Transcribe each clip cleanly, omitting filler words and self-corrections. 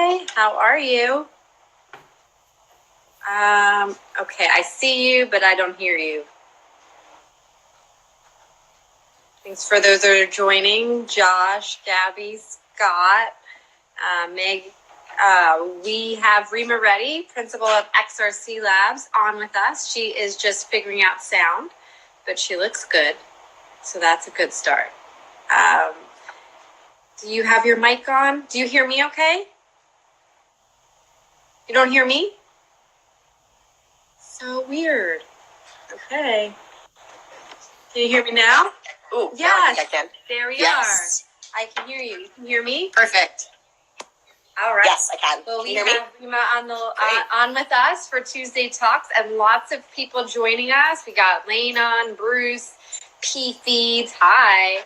Hi, how are you? Okay, I see you, but I don't hear you. Thanks for those that are joining. Josh, Gabby, Scott, Meg. We have Rima Reddy, principal of XRC Labs, on with us. She is just figuring out sound, but she looks good, so that's a good start. Do you have your mic on? Do you hear me okay? You don't hear me? So weird. Okay. Can you hear me now? Oh, yes. I can. There we are. I can hear you. You can hear me? Perfect. All right. Yes, I can. Well, can you hear me? Rima on with us for Tuesday Talks, and lots of people joining us. We got Lane on, Bruce, P Feeds. Hi.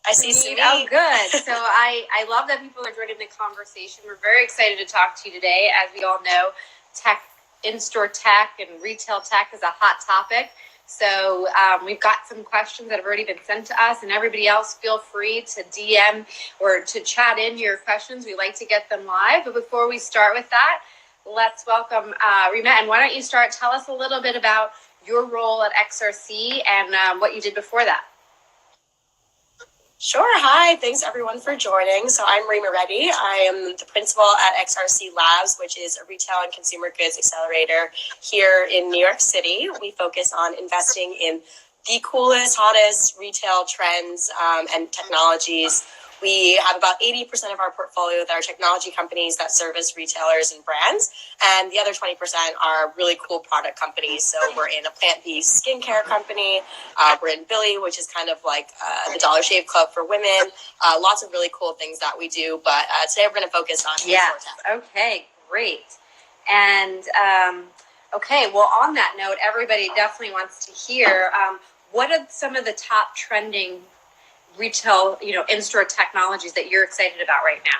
I see Sweet. Oh, good. So I love that people are joining the conversation. We're very excited to talk to you today. As we all know, tech, in-store tech and retail tech is a hot topic. So we've got some questions that have already been sent to us, and everybody else, feel free to DM or to chat in your questions. We like to get them live. But before we start with that, let's welcome Rima. And why don't you start? Tell us a little bit about your role at XRC and what you did before that. Sure. Hi. Thanks, everyone, for joining. So I'm Rima Reddy. I am the principal at XRC Labs, which is a retail and consumer goods accelerator here in New York City. We focus on investing in the coolest, hottest retail trends and technologies. We have about 80% of our portfolio that are technology companies that service retailers and brands. And the other 20% are really cool product companies. So we're in a plant-based skincare company. We're in Billy, which is kind of like the Dollar Shave Club for women. Lots of really cool things that we do. But today we're going to focus on Yes. Okay, great. And okay, well, on that note, everybody definitely wants to hear what are some of the top trending retail, in-store technologies that you're excited about right now?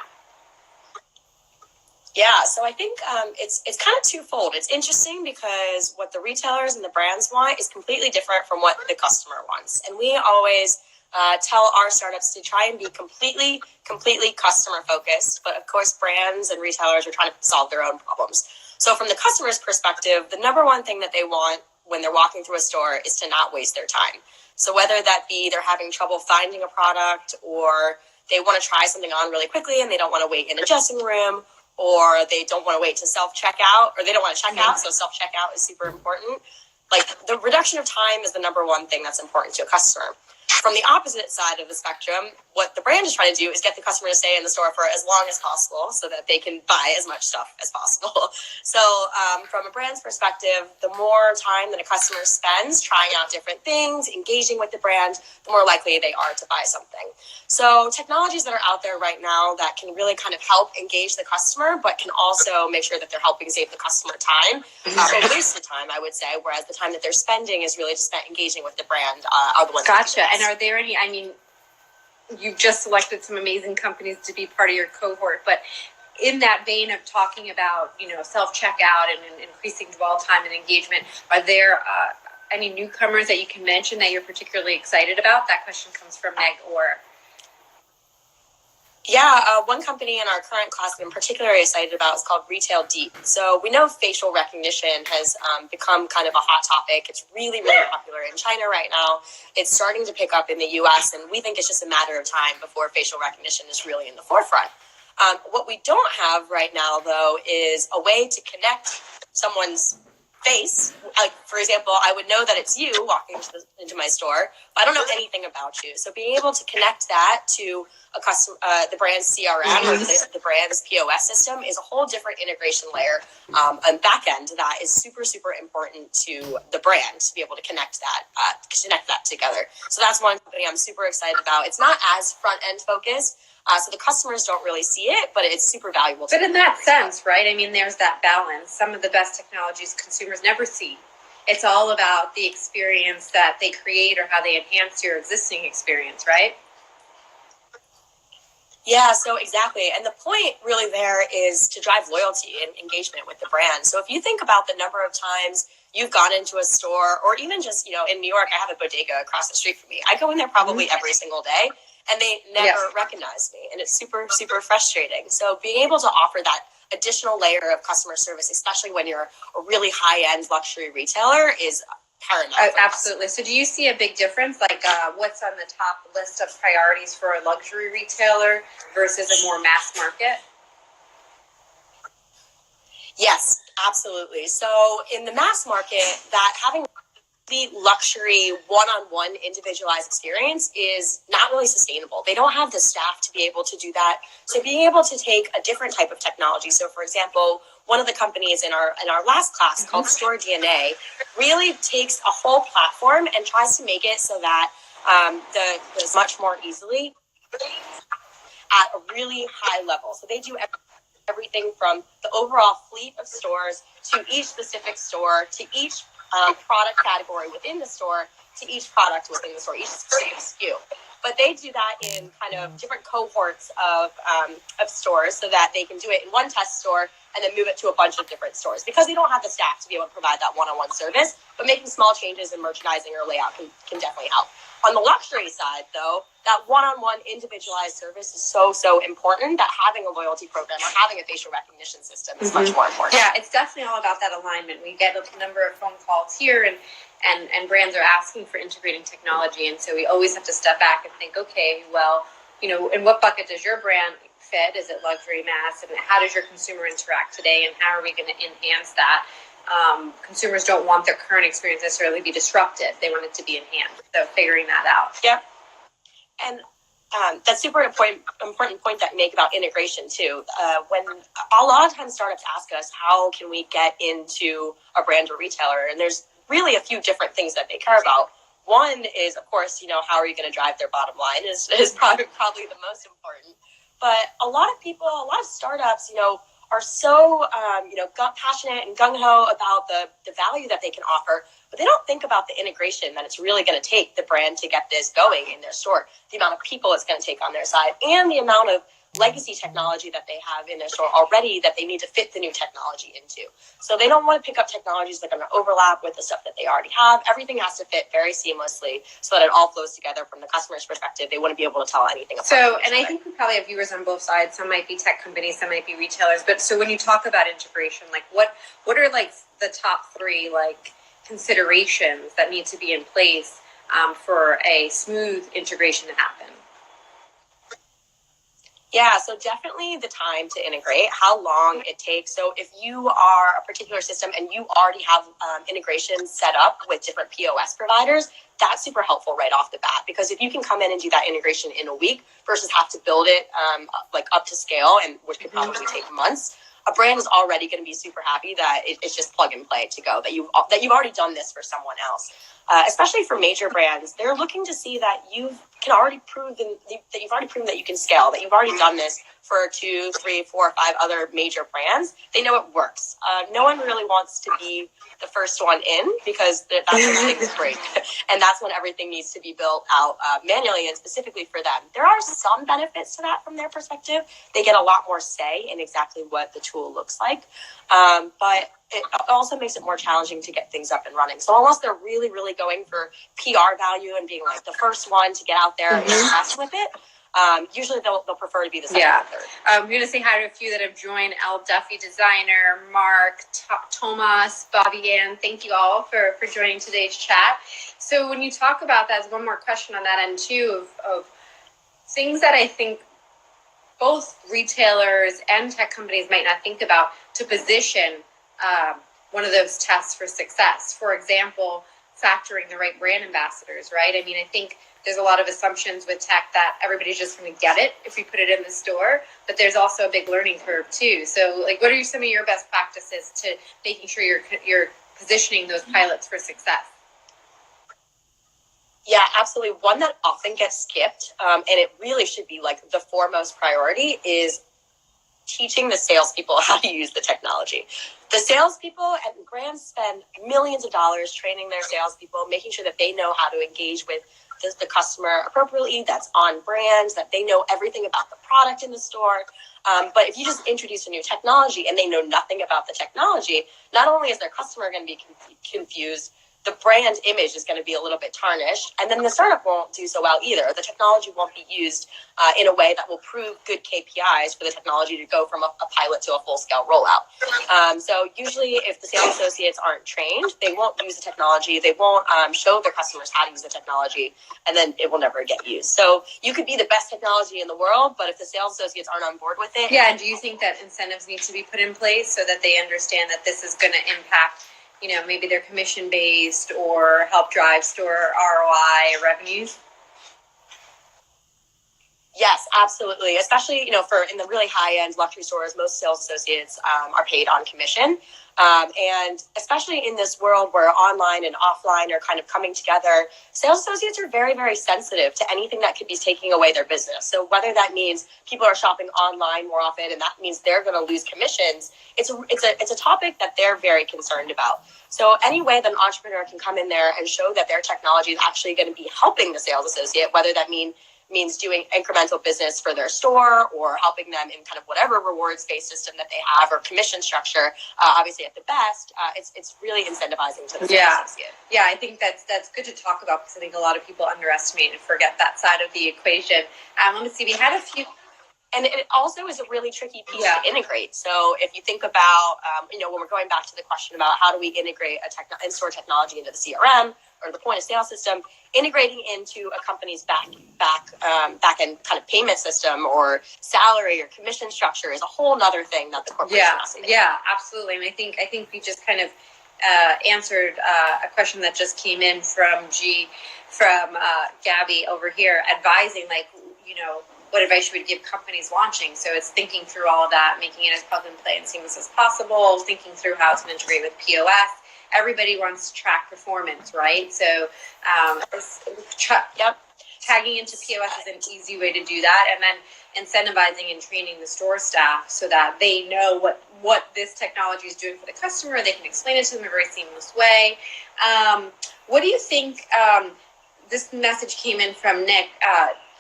Yeah, so I think it's kind of twofold. It's interesting because what the retailers and the brands want is completely different from what the customer wants. And we always tell our startups to try and be completely customer focused. But of course, brands and retailers are trying to solve their own problems. So from the customer's perspective, the number one thing that they want when they're walking through a store is to not waste their time. So whether that be they're having trouble finding a product, or they want to try something on really quickly and they don't want to wait in a dressing room, or they don't want to wait to self-checkout, or they don't want to check out, so self-checkout is super important. Like, the reduction of time is the number one thing that's important to a customer. From the opposite side of the spectrum, what the brand is trying to do is get the customer to stay in the store for as long as possible so that they can buy as much stuff as possible. So from a brand's perspective, the more time that a customer spends trying out different things, engaging with the brand, the more likely they are to buy something. So technologies that are out there right now that can really kind of help engage the customer, but can also make sure that they're helping save the customer time, or waste the time, I would say, whereas the time that they're spending is really just spent engaging with the brand, are the ones. Gotcha. And are there any, you've just selected some amazing companies to be part of your cohort, but in that vein of talking about, self-checkout and increasing dwell time and engagement, are there any newcomers that you can mention that you're particularly excited about? That question comes from Meg Orr. Yeah, one company in our current class that I'm particularly excited about is called Retail Deep. So we know facial recognition has become kind of a hot topic. It's really popular in China right now. It's starting to pick up in the US, and we think it's just a matter of time before facial recognition is really in the forefront. What we don't have right now, though, is a way to connect someone's face. Like, for example, I would know that it's you walking into my store, but I don't know anything about you. So being able to connect that to a customer, the brand's CRM or the brand's POS system is a whole different integration layer and back end that is super important to the brand to be able to connect that together. So that's one company I'm super excited about. It's not as front end focused. So the customers don't really see it, but it's super valuable. But in that sense, right? There's that balance. Some of the best technologies consumers never see. It's all about the experience that they create or how they enhance your existing experience, right? Yeah, so exactly. And the point really there is to drive loyalty and engagement with the brand. So if you think about the number of times you've gone into a store, or even just, in New York, I have a bodega across the street from me. I go in there probably every single day. and they never recognize me, and it's super, super frustrating. So being able to offer that additional layer of customer service, especially when you're a really high-end luxury retailer, is paramount. Absolutely. So do you see a big difference, like what's on the top list of priorities for a luxury retailer versus a more mass market? Yes, absolutely. So in the mass market, that having the luxury one-on-one individualized experience is not really sustainable. They don't have the staff to be able to do that. So being able to take a different type of technology. So for example, one of the companies in our last class called Store DNA really takes a whole platform and tries to make it so that the much more easily at a really high level. So they do everything from the overall fleet of stores to each specific store to each product category within the store to each product within the store, each specific SKU. But they do that in kind of different cohorts of stores so that they can do it in one test store and then move it to a bunch of different stores because they don't have the staff to be able to provide that one-on-one service. But making small changes in merchandising or layout can definitely help. On the luxury side, though, that one-on-one individualized service is so important that having a loyalty program or having a facial recognition system is much more important. Yeah, it's definitely all about that alignment. We get a number of phone calls here and brands are asking for integrating technology. And so we always have to step back and think, okay, well, in what bucket does your brand fit? Is it luxury, mass? And how does your consumer interact today? And how are we going to enhance that? Consumers don't want their current experience necessarily to be disrupted. They want it to be enhanced. So figuring that out. Yep. And that's super important point that you make about integration too. When a lot of times startups ask us, how can we get into a brand or retailer? And there's really a few different things that they care about. One is, of course, how are you going to drive their bottom line is probably the most important. But a lot of startups, are so, passionate and gung-ho about the value that they can offer, but they don't think about the integration that it's really going to take the brand to get this going in their store, the amount of people it's going to take on their side, and the amount of legacy technology that they have in their store already that they need to fit the new technology into. So they don't want to pick up technologies that are going to overlap with the stuff that they already have. Everything has to fit very seamlessly so that it all flows together from the customer's perspective. They wouldn't be able to tell anything apart. So, and I think we probably have viewers on both sides. Some might be tech companies, some might be retailers. But so when you talk about integration, like what are like the top three like considerations that need to be in place for a smooth integration to happen? Yeah, so definitely the time to integrate, how long it takes. So if you are a particular system and you already have integration set up with different POS providers, that's super helpful right off the bat. Because if you can come in and do that integration in a week versus have to build it up to scale, and which could probably take months, a brand is already going to be super happy that it's just plug and play to go, that you've already done this for someone else. Especially for major brands, they're looking to see that you've already proven that you can scale, that you've already done this for 2, 3, 4, 5 other major brands. They know it works. No one really wants to be the first one in because that's when things break. And that's when everything needs to be built out manually and specifically for them. There are some benefits to that from their perspective. They get a lot more say in exactly what the tool looks like. But it also makes it more challenging to get things up and running. So unless they're really, really going for PR value and being like the first one to get out there and mess with it, usually they'll prefer to be the second or third. I'm going to say hi to a few that have joined: Al Duffy Designer, Mark, Thomas, Bobby Ann. Thank you all for joining today's chat. So when you talk about that, there's one more question on that end too of things that I think both retailers and tech companies might not think about to position one of those tests for success. For example, factoring the right brand ambassadors, right? I mean, I think there's a lot of assumptions with tech that everybody's just going to get it if we put it in the store, but there's also a big learning curve too. So like, what are some of your best practices to making sure you're positioning those pilots for success? Yeah, absolutely. One that often gets skipped, and it really should be like the foremost priority, is teaching the salespeople how to use the technology. The salespeople and brands spend millions of dollars training their salespeople, making sure that they know how to engage with the customer appropriately, that's on brand, that they know everything about the product in the store. But if you just introduce a new technology and they know nothing about the technology, not only is their customer going to be confused, the brand image is going to be a little bit tarnished, and then the startup won't do so well either. The technology won't be used in a way that will prove good KPIs for the technology to go from a pilot to a full-scale rollout. So usually if the sales associates aren't trained, they won't use the technology, they won't show their customers how to use the technology, and then it will never get used. So you could be the best technology in the world, but if the sales associates aren't on board with it... Yeah, and do you think that incentives need to be put in place so that they understand that this is going to impact, maybe they're commission-based or help drive store ROI revenues? Yes, absolutely. Especially, for in the really high-end luxury stores, most sales associates are paid on commission. And especially in this world where online and offline are kind of coming together, sales associates are very, very sensitive to anything that could be taking away their business. So whether that means people are shopping online more often and that means they're going to lose commissions, it's a topic that they're very concerned about. So any way that an entrepreneur can come in there and show that their technology is actually going to be helping the sales associate, whether that means doing incremental business for their store or helping them in kind of whatever rewards-based system that they have or commission structure, obviously at the best, it's really incentivizing to the sales associate. Yeah, I think that's good to talk about because I think a lot of people underestimate and forget that side of the equation. Let me see, we had a few... And it also is a really tricky piece to integrate. So if you think about, when we're going back to the question about how do we integrate in-store technology into the CRM or the point of sale system, integrating into a company's back end kind of payment system or salary or commission structure is a whole nother thing that the corporation has to do. Yeah, absolutely. And I think we just kind of answered a question that just came in from Gabby over here, advising what advice you would give companies launching. So it's thinking through all of that, making it as plug and play and seamless as possible, thinking through how it's going to integrate with POS. Everybody wants to track performance, right? So tagging into POS is an easy way to do that. And then incentivizing and training the store staff so that they know what this technology is doing for the customer. They can explain it to them in a very seamless way. What do you think? This message came in from Nick.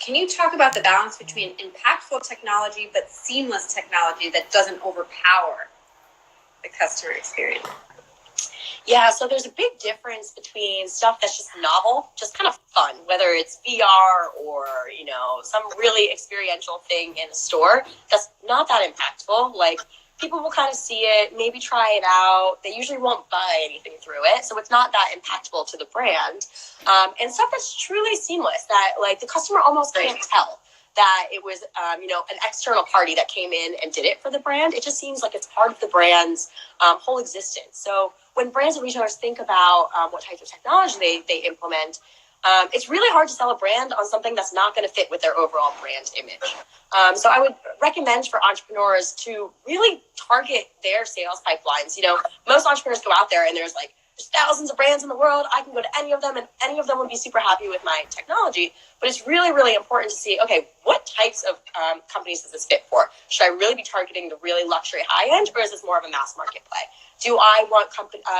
Can you talk about the balance between impactful technology but seamless technology that doesn't overpower the customer experience? Yeah, so there's a big difference between stuff that's just novel, just kind of fun, whether it's VR or, some really experiential thing in a store that's not that impactful. Like, people will kind of see it, maybe try it out. They usually won't buy anything through it, so it's not that impactful to the brand. And stuff that's truly seamless, that, the customer almost can't tell that it was, an external party that came in and did it for the brand. It just seems like it's part of the brand's whole existence. So when brands and retailers think about what types of technology they implement, it's really hard to sell a brand on something that's not going to fit with their overall brand image. So I would recommend for entrepreneurs to really target their sales pipelines. Most entrepreneurs go out there and there's thousands of brands in the world. I can go to any of them and any of them would be super happy with my technology. But it's really, really important to see, okay, what types of companies does this fit for? Should I really be targeting the really luxury high end, or is this more of a mass market play? Do I want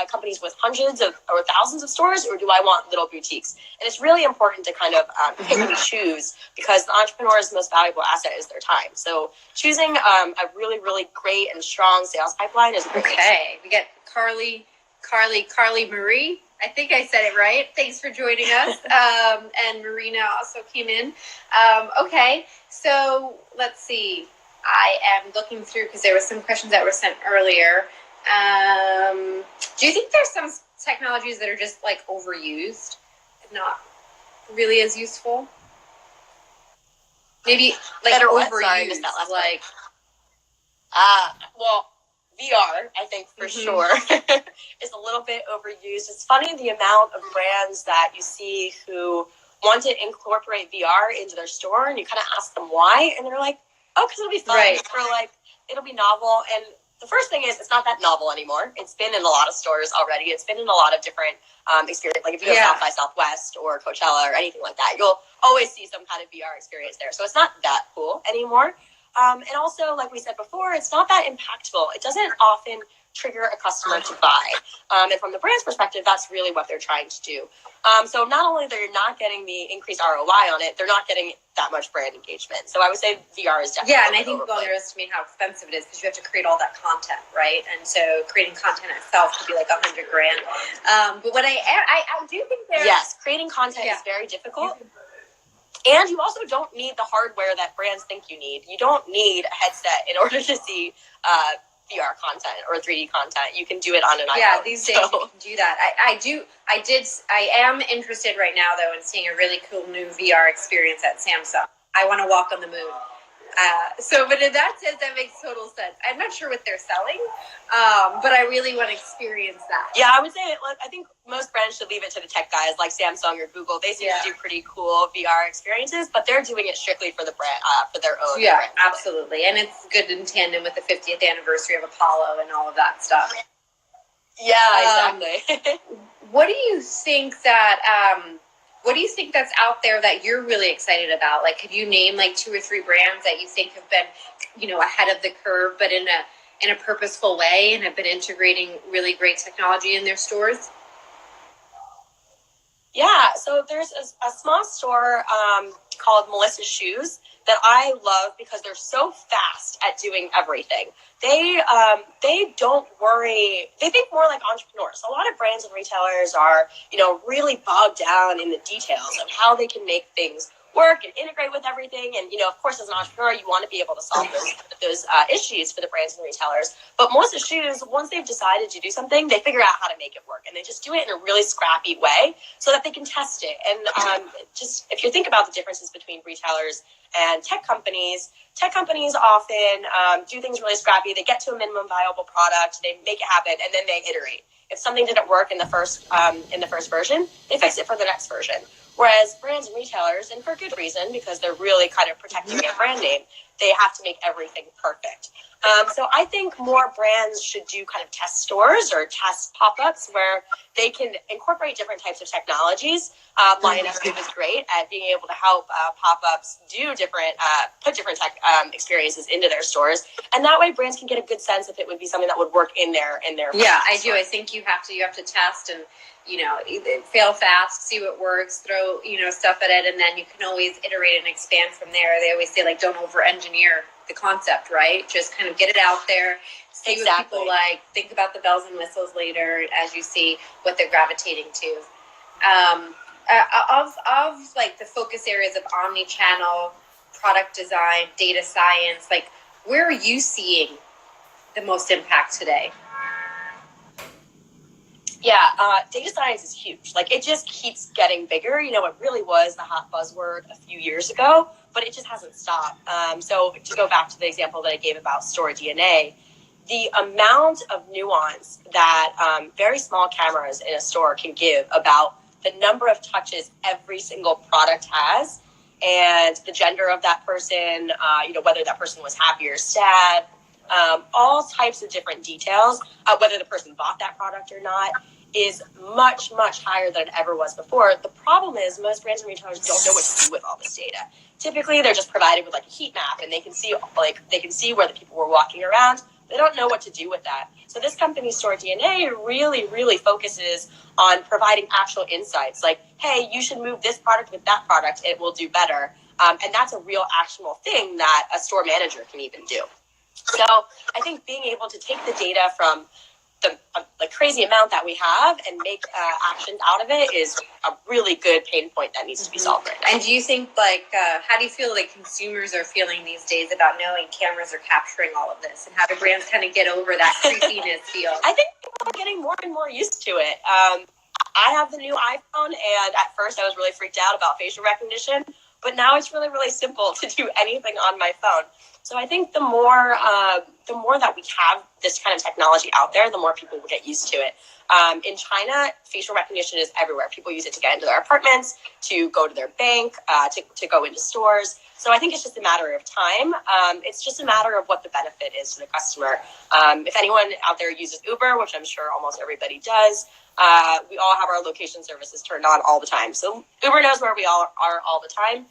companies with hundreds of or thousands of stores, or do I want little boutiques? And it's really important to kind of pick and choose, because the entrepreneur's most valuable asset is their time. So choosing a really, really great and strong sales pipeline is great. Okay, we get Carly Marie. I think I said it right. Thanks for joining us. And Marina also came in. Okay, so let's see. I am looking through because there were some questions that were sent earlier. Do you think there's some technologies that are just overused and not really as useful? Maybe overused, well, VR, I think for sure, is a little bit overused. It's funny the amount of brands that you see who want to incorporate VR into their store, and you kind of ask them why, and they're like, oh, because it'll be fun, or it'll be novel. And the first thing is, it's not that novel anymore. It's been in a lot of stores already. It's been in a lot of different experience. Like if you go South by Southwest or Coachella or anything like that, you'll always see some kind of VR experience there. So it's not that cool anymore. And also, like we said before, it's not that impactful. It doesn't often trigger a customer to buy. And from the brand's perspective, that's really what they're trying to do. So not only they're not getting the increased ROI on it, they're not getting that much brand engagement. So I would say VR is definitely and I think people underestimate how expensive it is because you have to create all that content, right? And so creating content itself could be like $100,000. But what I do think creating content is very difficult. And you also don't need the hardware that brands think you need. You don't need a headset in order to see VR content or 3D content. You can do it on an iPhone. Yeah, these days you can do that. I am interested right now, though, in seeing a really cool new VR experience at Samsung. I want to walk on the moon. But in that sense, that makes total sense. I'm not sure what they're selling, but I really want to experience that. Yeah, I would say, I think most brands should leave it to the tech guys like Samsung or Google. They seem to do pretty cool VR experiences, but they're doing it strictly for the brand, for their own. Yeah, absolutely. And it's good in tandem with the 50th anniversary of Apollo and all of that stuff. Yeah, exactly. What do you think that's out there that you're really excited about? Like, could you name like 2 or 3 brands that you think have been, ahead of the curve, but in a purposeful way and have been integrating really great technology in their stores? Yeah, so there's a small store called Melissa's Shoes that I love because they're so fast at doing everything. They don't worry. They think more like entrepreneurs. A lot of brands and retailers are, really bogged down in the details of how they can make things work and integrate with everything. And, of course, as an entrepreneur, you want to be able to solve those issues for the brands and retailers. But Melissa's Shoes, once they've decided to do something, they figure out how to make it work. And they just do it in a really scrappy way so that they can test it. And just if you think about the differences between retailers and tech companies often do things really scrappy. They get to a minimum viable product, they make it happen, and then they iterate. If something didn't work in the first version, they fix it for the next version. Whereas brands and retailers, and for good reason, because they're really kind of protecting their brand name, they have to make everything perfect. So I think more brands should do kind of test stores or test pop-ups where they can incorporate different types of technologies. Lionesque is great at being able to help pop-ups do put different tech experiences into their stores, and that way brands can get a good sense if it would be something that would work in their. Yeah, I do. I think you have to test and fail fast, see what works, throw stuff at it, and then you can always iterate and expand from there. They always say don't over-engineer the concept, right? Just kind of get it out there, see what people like, think about the bells and whistles later as you see what they're gravitating to. Of like the focus areas of omni-channel, product design, data science, like where are you seeing the most impact today? Yeah, data science is huge. Like, it just keeps getting bigger. It really was the hot buzzword a few years ago, but it just hasn't stopped. So to go back to the example that I gave about store DNA, the amount of nuance that very small cameras in a store can give about the number of touches every single product has and the gender of that person, whether that person was happy or sad, all types of different details, whether the person bought that product or not, is much, much higher than it ever was before. The problem is most brands and retailers don't know what to do with all this data. Typically, they're just provided with like a heat map, and they can see where the people were walking around. They don't know what to do with that. So this company, Store DNA, really, really focuses on providing actual insights. Like, hey, you should move this product with that product; it will do better. And that's a real actionable thing that a store manager can even do. So I think being able to take the data from the crazy amount that we have and make actions out of it is a really good pain point that needs to be solved right now. And do you think, how do you feel like consumers are feeling these days about knowing cameras are capturing all of this? And how do brands kind of get over that creepiness feel? I think people are getting more and more used to it. I have the new iPhone, and at first I was really freaked out about facial recognition, but now it's really, really simple to do anything on my phone. So I think the more that we have this kind of technology out there, the more people will get used to it. In China, facial recognition is everywhere. People use it to get into their apartments, to go to their bank, to go into stores. So I think it's just a matter of time. It's just a matter of what the benefit is to the customer. If anyone out there uses Uber, which I'm sure almost everybody does, we all have our location services turned on all the time. So Uber knows where we all are all the time.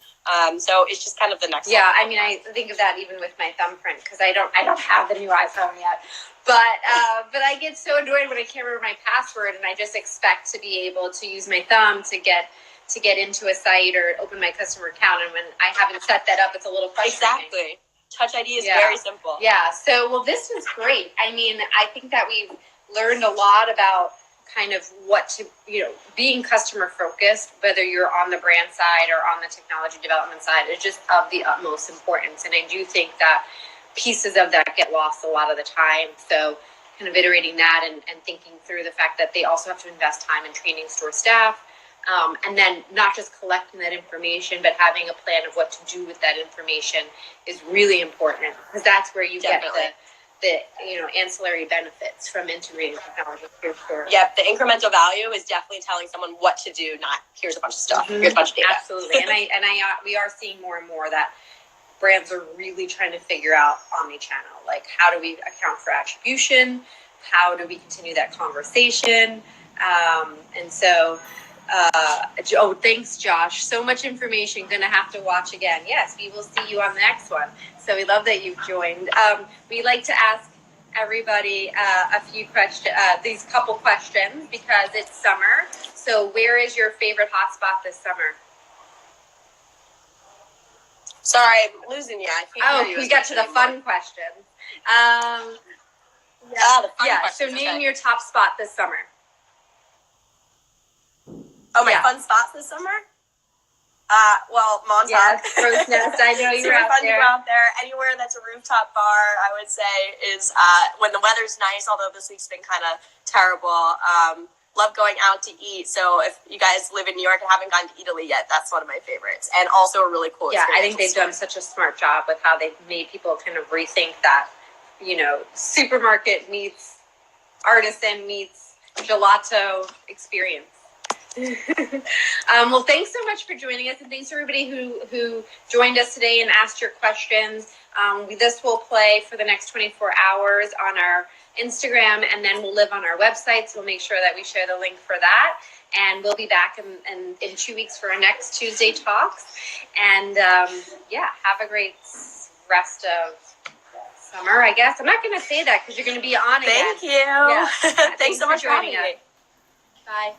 So it's just kind of the next level. I mean, I think of that even with my thumbprint because I don't have the new iPhone yet. But I get so annoyed when I can't remember my password and I just expect to be able to use my thumb to get to get into a site or open my customer account. And when I haven't set that up, it's a little frustrating. Exactly. Touch ID is very simple. Yeah. So, well, this was great. I mean, I think that we've learned a lot about kind of what to, being customer focused, whether you're on the brand side or on the technology development side, is just of the utmost importance. And I do think that pieces of that get lost a lot of the time. So kind of iterating that and thinking through the fact that they also have to invest time in training store staff. And then not just collecting that information, but having a plan of what to do with that information is really important, because that's where you get the ancillary benefits from integrating technology with your store. Yep, the incremental value is definitely telling someone what to do, not here's a bunch of stuff, here's a bunch of data. Absolutely, we are seeing more and more that brands are really trying to figure out omni-channel. Like, how do we account for attribution? How do we continue that conversation? And so. Thanks, Josh. So much information. Gonna have to watch again. Yes, we will see you on the next one. So we love that you've joined. We like to ask everybody a few questions, these couple questions, because it's summer. So where is your favorite hotspot this summer? Sorry, I'm losing you. I can't hear you. We got to the fun questions. The fun questions. So name your top spot this summer. Oh, my fun spots this summer? Montauk. Yes, Crow's Nest. I know you're out there. Super fun to go out there. Anywhere that's a rooftop bar, I would say, is when the weather's nice, although this week's been kind of terrible. Love going out to eat. So if you guys live in New York and haven't gone to Italy yet, that's one of my favorites. And also a really cool experience. Yeah, I think they've done such a smart job with how they've made people kind of rethink that, supermarket meets artisan meets gelato experience. Well, thanks so much for joining us, and thanks to everybody who joined us today and asked your questions. This will play for the next 24 hours on our Instagram, and then we'll live on our website, so we'll make sure that we share the link for that. And we'll be back in 2 weeks for our next Tuesday talks. And have a great rest of summer, I guess. I'm not going to say that because you're going to be on again. Thank you. Yeah. Thanks so much for having me. Bye.